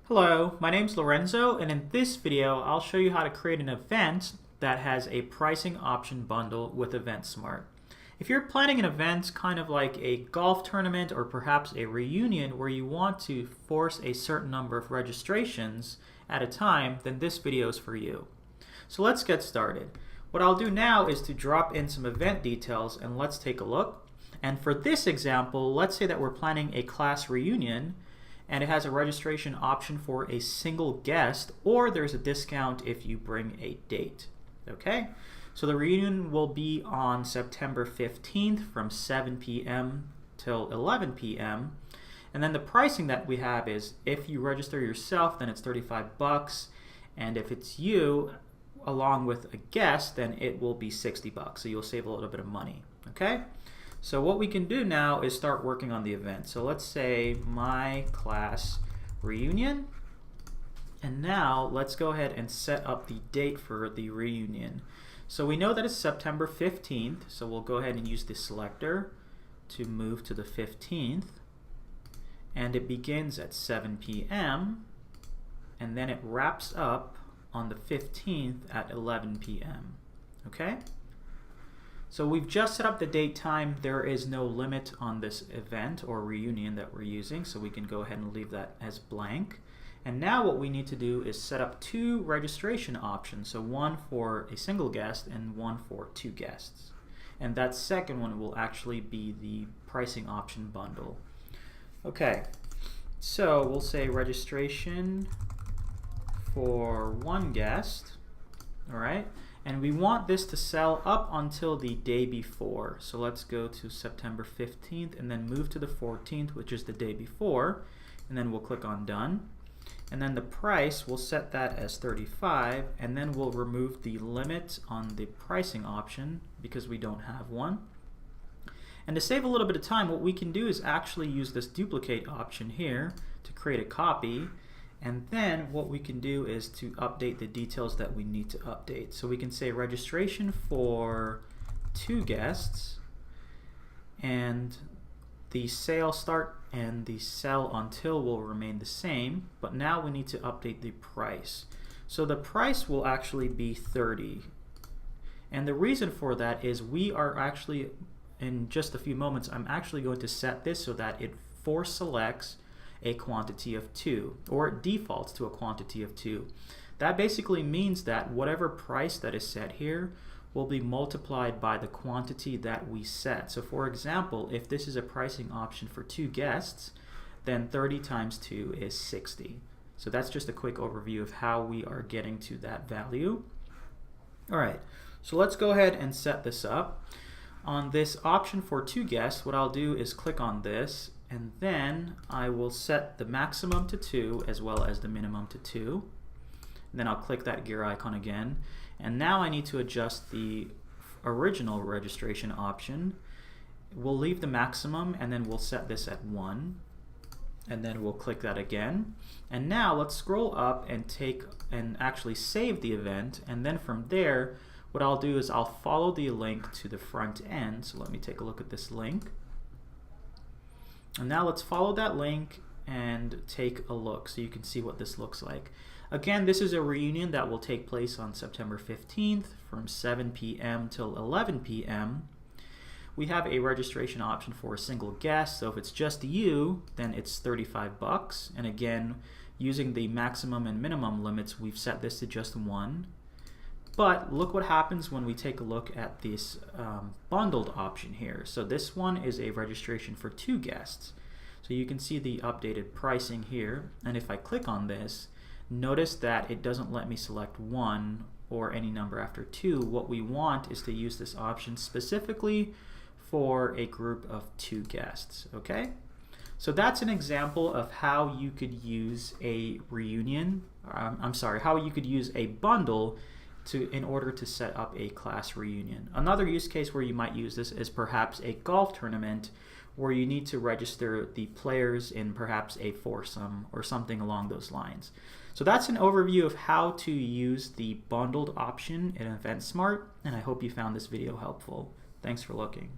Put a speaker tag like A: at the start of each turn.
A: Hello, my name's Lorenzo, and in this video I'll show you how to create an event that has a pricing option bundle with EventSmart. If you're planning an event kind of like a golf tournament or perhaps a reunion where you want to force a certain number of registrations at a time, then this video is for you. So let's get started. What I'll do now is to drop in some event details and let's take a look. And for this example, let's say that we're planning a class reunion and it has a registration option for a single guest, or there's a discount if you bring a date. Okay, so the reunion will be on September 15th from 7 p.m. till 11 p.m. And then the pricing that we have is if you register yourself, then it's $35, and if it's you along with a guest, then it will be $60. So you'll save a little bit of money. Okay. So what we can do now is start working on the event. So let's say my class reunion. And now let's go ahead and set up the date for the reunion. So we know that it's September 15th. So we'll go ahead and use the selector to move to the 15th. And it begins at 7 p.m. And then it wraps up on the 15th at 11 p.m. Okay? So we've just set up the date time. There is no limit on this event or reunion that we're using, so we can go ahead and leave that as blank. And now what we need to do is set up two registration options, so one for a single guest and one for two guests. And that second one will actually be the pricing option bundle. Okay, so we'll say registration for one guest, all right? And we want this to sell up until the day before. So let's go to September 15th and then move to the 14th, which is the day before. And then we'll click on done. And then the price, we'll set that as $35. And then we'll remove the limit on the pricing option because we don't have one. And to save a little bit of time, what we can do is actually use this duplicate option here to create a copy. And then what we can do is to update the details that we need to update. So we can say registration for two guests, and the sale start and the sell until will remain the same, but now we need to update the price. So the price will actually be $30. And the reason for that is we are actually, in just a few moments, I'm actually going to set this so that it force selects a quantity of 2, or it defaults to a quantity of 2. That basically means that whatever price that is set here will be multiplied by the quantity that we set. So for example, if this is a pricing option for two guests, then 30 times 2 is 60. So that's just a quick overview of how we are getting to that value. Alright, so let's go ahead and set this up. On this option for two guests, what I'll do is click on this, and then I will set the maximum to 2 as well as the minimum to 2. And then I'll click that gear icon again. And now I need to adjust the original registration option. We'll leave the maximum and then we'll set this at 1. And then we'll click that again. And now let's scroll up and actually save the event. And then from there, what I'll do is I'll follow the link to the front end. So let me take a look at this link. And now let's follow that link and take a look so you can see what this looks like. Again, this is a reunion that will take place on September 15th from 7 p.m. till 11 p.m. We have a registration option for a single guest, so if it's just you, then it's $35. And again, using the maximum and minimum limits, we've set this to just 1. But look what happens when we take a look at this bundled option here. So this one is a registration for two guests. So you can see the updated pricing here. And if I click on this, notice that it doesn't let me select 1 or any number after 2. What we want is to use this option specifically for a group of two guests. Okay? So that's an example of how you could use a reunion, how you could use a bundle in order to set up a class reunion. Another use case where you might use this is perhaps a golf tournament where you need to register the players in perhaps a foursome or something along those lines. So that's an overview of how to use the bundled option in EventSmart, and I hope you found this video helpful. Thanks for looking.